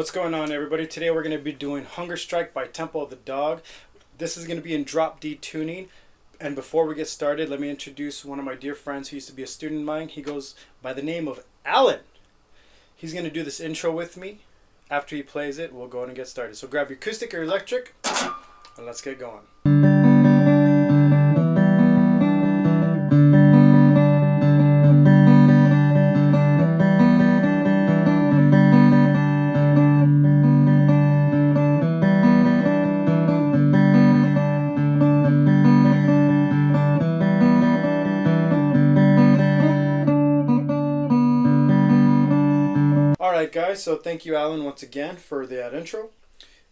What's going on, everybody? Today we're going to be doing Hunger Strike by Tempo of the Dog. This is going to be in drop D tuning. And before we get started, let me introduce one of my dear friends who used to be a student of mine. He goes by the name of Alan. He's going to do this intro with me. After he plays it, we'll go in and get started. So grab your acoustic or electric, and let's get going. Alright guys, so thank you Alan once again for that intro.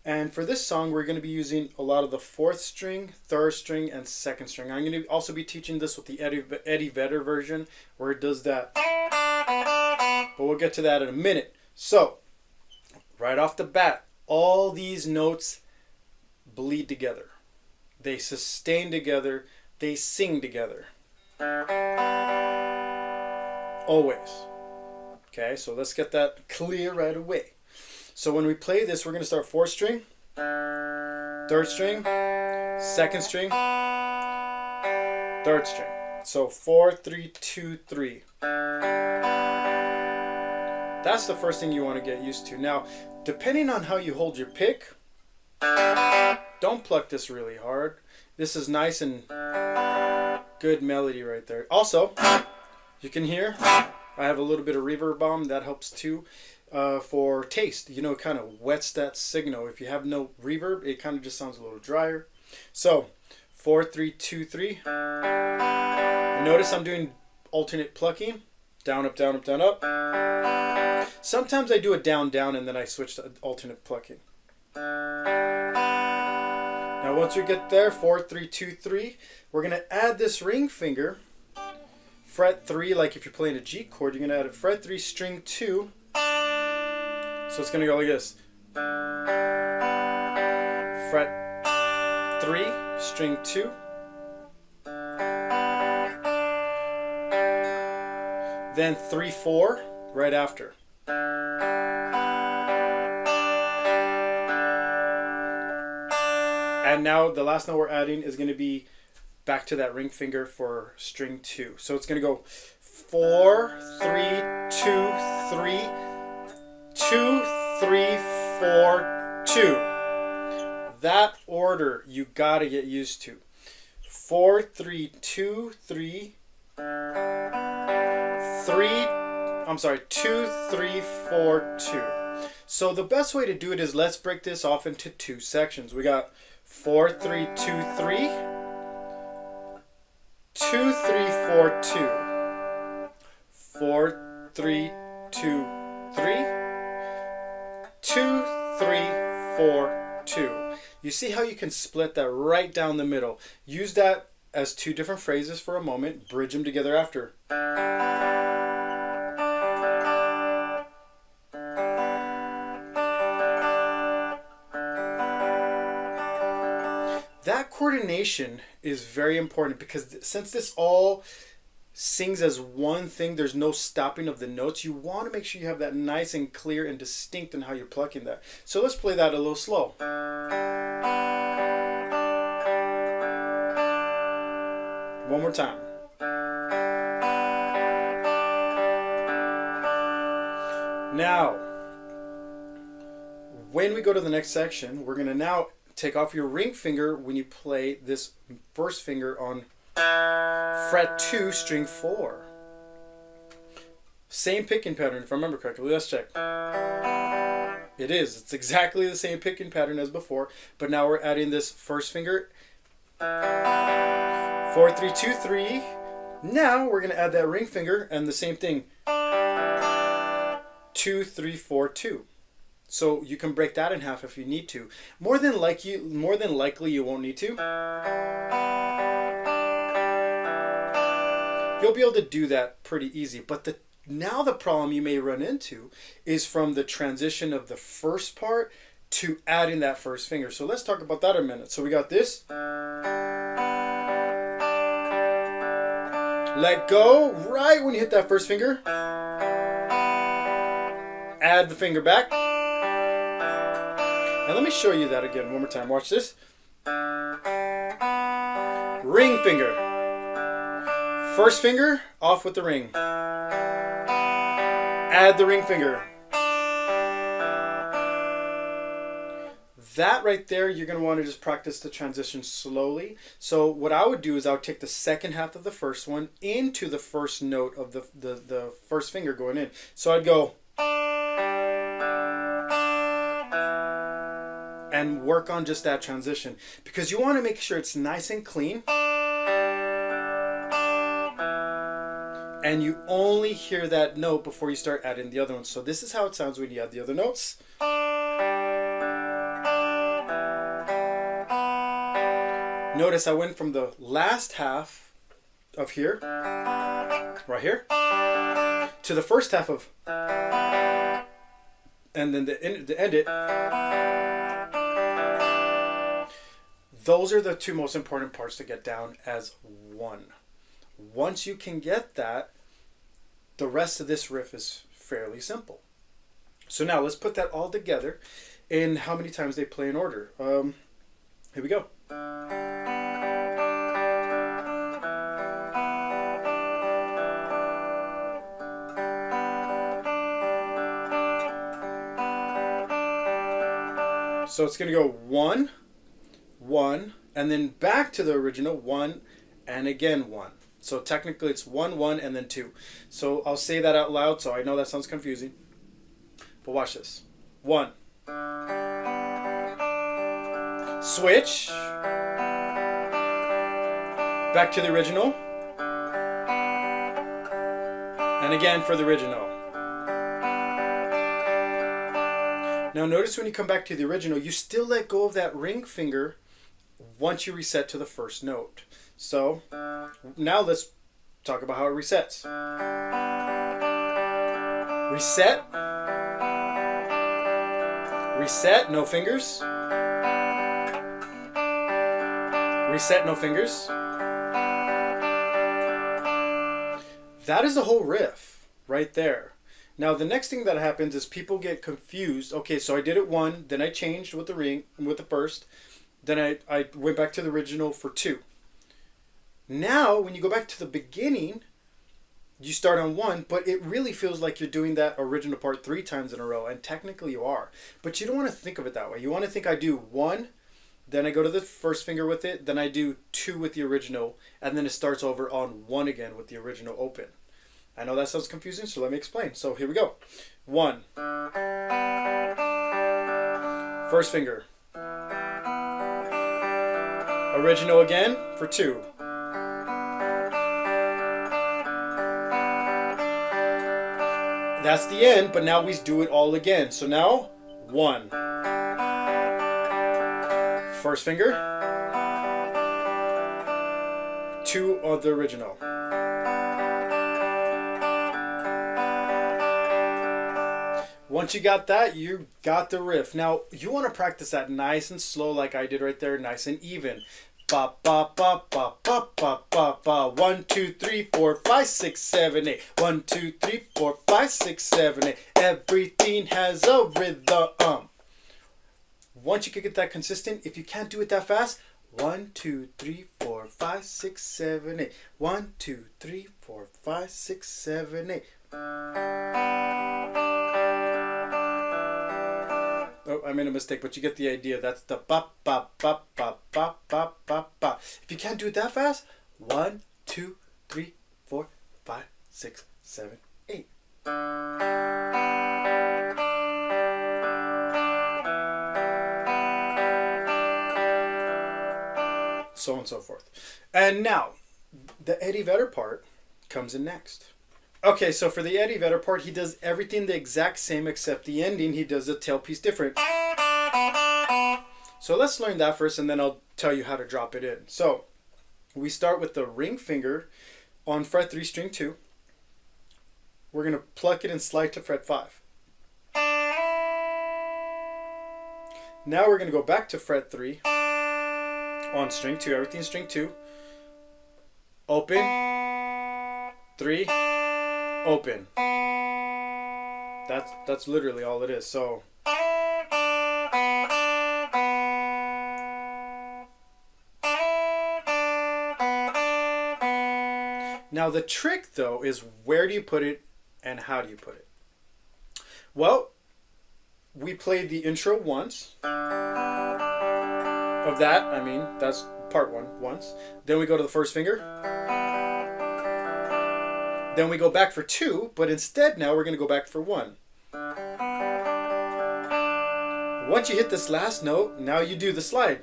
And for this song we're going to be using a lot of the 4th string, 3rd string, and 2nd string. I'm going to also be teaching this with the Eddie Vedder version where it does that. But we'll get to that in a minute. So, right off the bat, all these notes bleed together. They sustain together. They sing together. Always. Okay, so let's get that clear right away. So when we play this, we're going to start 4th string, 3rd string, 2nd string, 3rd string. So 4, 3, 2, 3. That's the first thing you want to get used to. Now, depending on how you hold your pick, don't pluck this really hard. This is nice and good melody right there. Also, you can hear I have a little bit of reverb bomb. That helps too for taste. You know, it kind of wets that signal. If you have no reverb, it kind of just sounds a little drier. So 4, 3, 2, 3. Notice I'm doing alternate plucking. Down, up, down, up, down, up. Sometimes I do a down, down, and then I switch to alternate plucking. Now once you get there, 4, 3, 2, 3, we're going to add this ring finger. Fret 3, like if you're playing a G chord, you're going to add a fret 3, string 2. So it's going to go like this. Fret 3, string 2. Then 3, 4, right after. And now the last note we're adding is going to be back to that ring finger for string 2. So it's going to go 4, 3, 2, 3, 2, 3, 4, 2. That order you got to get used to. 4, 3, 2, 3, 2, 3, 4, 2. So the best way to do it is let's break this off into 2 sections. We got 4, 3, 2, 3. 2, 3, 4, 2. 4, 3, 2, 3. 2, 3, 4, 2. You see how you can split that right down the middle. Use that as 2 different phrases for a moment. Bridge them together after. That coordination is very important because since this all sings as one thing, there's no stopping of the notes. You want to make sure you have that nice and clear and distinct in how you're plucking that. So let's play that a little slow. One more time. Now, when we go to the next section, we're going to now take off your ring finger when you play this first finger on fret 2, string 4. Same picking pattern, if I remember correctly. Let's check. It is. It's exactly the same picking pattern as before, but now we're adding this first finger. 4, 3, 2, 3. Now we're going to add that ring finger and the same thing. 2, 3, 4, 2. So you can break that in half if you need to. More than likely you won't need to. You'll be able to do that pretty easy. But now the problem you may run into is from the transition of the first part to adding that first finger. So let's talk about that in a minute. So we got this. Let go right when you hit that first finger. Add the finger back. And let me show you that again one more time. Watch this. Ring finger. First finger, off with the ring. Add the ring finger. That right there, you're going to want to just practice the transition slowly. So what I would do is I would take the second half of the first one into the first note of the first finger going in. So I'd go and work on just that transition, because you want to make sure it's nice and clean. And you only hear that note before you start adding the other ones. So this is how it sounds when you add the other notes. Notice I went from the last half of here, right here, to the first half of, and then the end it. Those are the two most important parts to get down as one. Once you can get that, the rest of this riff is fairly simple. So now let's put that all together in how many times they play in order. Here we go. So it's going to go 1, 1, and then back to the original 1, and again 1. So technically it's 1, 1, and then 2. So I'll say that out loud, so I know that sounds confusing. But watch this. 1. Switch. Back to the original. And again for the original. Now notice when you come back to the original, you still let go of that ring finger once you reset to the first note. So now let's talk about how it resets. Reset. Reset, no fingers. Reset, no fingers. That is the whole riff right there. Now the next thing that happens is people get confused. Okay, so I did it 1, then I changed with the ring, with the first, then I went back to the original for 2. Now when you go back to the beginning, you start on 1, but it really feels like you're doing that original part 3 times in a row, and technically you are. But you don't want to think of it that way. You want to think I do 1, then I go to the first finger with it, then I do 2 with the original, and then it starts over on 1 again with the original open. I know that sounds confusing, so let me explain. So here we go. 1. First finger. Original again for 2. That's the end, but now we do it all again. So now, 1. First finger. 2 of the original. Once you got that, you got the riff. Now, you want to practice that nice and slow like I did right there, nice and even. Ba ba ba ba ba ba ba ba. 1 2 3 4 5 6 7 8. 1 2 3 4 5 6 7 8. Everything has a rhythm. Once you can get that consistent, if you can't do it that fast, 1 2 3 4 5 6 7 8. 1 2 3 4 5 6 7 8. Oh, I made a mistake, but you get the idea. That's the ba ba ba ba ba ba ba ba. If you can't do it that fast, 1 2 3 4 5 6 7 8. So on and so forth. And now, the Eddie Vedder part comes in next. Okay, so for the Eddie Vedder part, he does everything the exact same except the ending. He does the tail piece different. So let's learn that first, and then I'll tell you how to drop it in. So we start with the ring finger on fret 3, string 2. We're going to pluck it and slide to fret 5. Now we're going to go back to fret 3 on string 2. Everything string 2. Open. 3. Open. That's literally all it is. So Now the trick though is where do you put it and how do you put it? Well, we played the intro once. Of that, I mean, that's part one once. Then we go to the first finger. Then we go back for 2, but instead now we're going to go back for 1. Once you hit this last note, now you do the slide.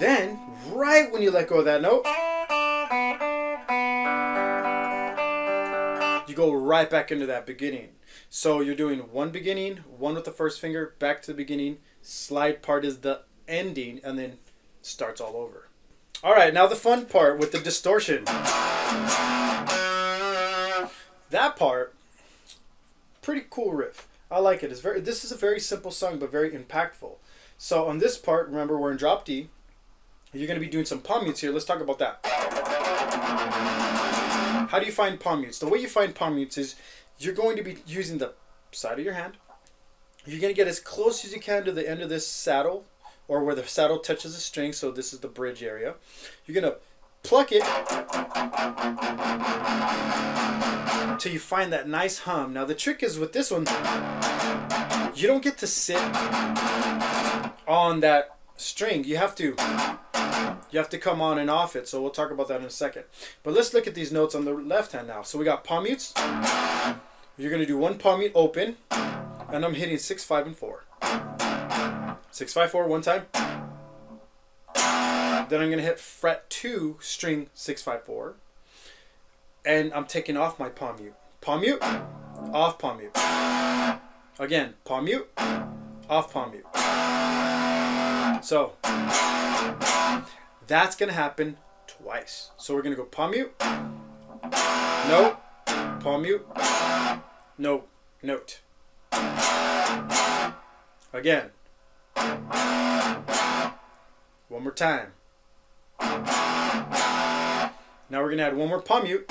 Then, right when you let go of that note, you go right back into that beginning. So you're doing 1 beginning, 1 with the first finger, back to the beginning, slide part is the ending, and then starts all over. All right, now the fun part with the distortion. That part, pretty cool riff. I like it. This is a very simple song, but very impactful. So on this part, remember we're in drop D. You're going to be doing some palm mutes here. Let's talk about that. How do you find palm mutes? The way you find palm mutes is you're going to be using the side of your hand. You're going to get as close as you can to the end of this saddle, or where the saddle touches the string, so this is the bridge area. You're going to pluck it till you find that nice hum. Now the trick is with this one, you don't get to sit on that string. You have to come on and off it, so we'll talk about that in a second. But let's look at these notes on the left hand now. So we got palm mutes. You're going to do 1 palm mute open, and I'm hitting 6, 5, and 4. 6, 5, 4 one time. Then I'm going to hit fret 2, string 6, 5, 4. And I'm taking off my palm mute. Palm mute, off palm mute. Again, palm mute, off palm mute. So that's going to happen twice. So we're going to go palm mute, note, palm mute, note, note. Again. One more time. Now we're going to add 1 more palm mute.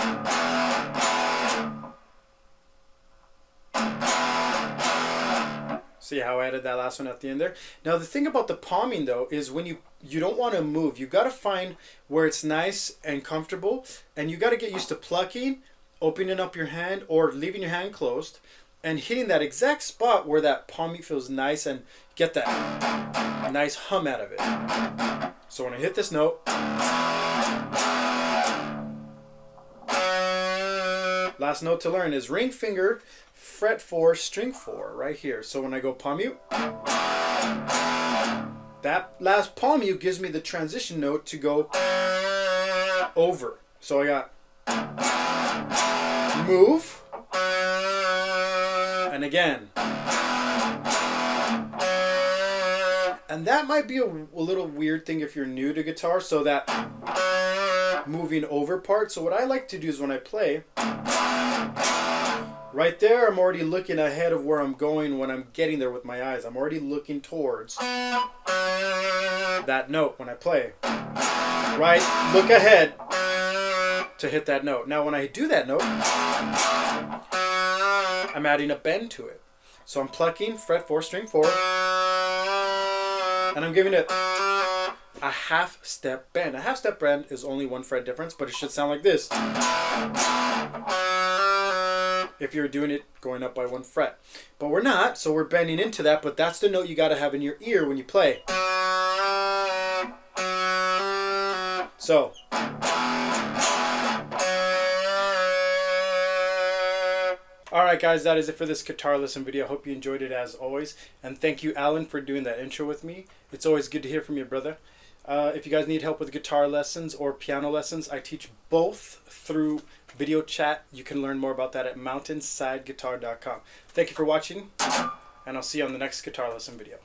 See how I added that last one at the end there? Now the thing about the palming though is when you don't want to move, you got to find where it's nice and comfortable, and you got to get used to plucking, opening up your hand, or leaving your hand closed, and hitting that exact spot where that palm mute feels nice and get that nice hum out of it. So when I hit this note, last note to learn is ring finger, fret 4, string 4, right here. So when I go palm mute, that last palm mute gives me the transition note to go over. So I got move, and again. And that might be a little weird thing if you're new to guitar, so that moving over part. So what I like to do is when I play, right there, I'm already looking ahead of where I'm going when I'm getting there with my eyes. I'm already looking towards that note when I play. Right? Look ahead to hit that note. Now when I do that note, I'm adding a bend to it. So I'm plucking fret 4, string 4, and I'm giving it a half step bend. A half step bend is only 1 fret difference, but it should sound like this if you're doing it going up by 1 fret. But we're not, so we're bending into that, but that's the note you got to have in your ear when you play. So alright guys, that is it for this guitar lesson video. I hope you enjoyed it as always. And thank you, Alan, for doing that intro with me. It's always good to hear from you, brother. If you guys need help with guitar lessons or piano lessons, I teach both through video chat. You can learn more about that at mountainsideguitar.com. Thank you for watching, and I'll see you on the next guitar lesson video.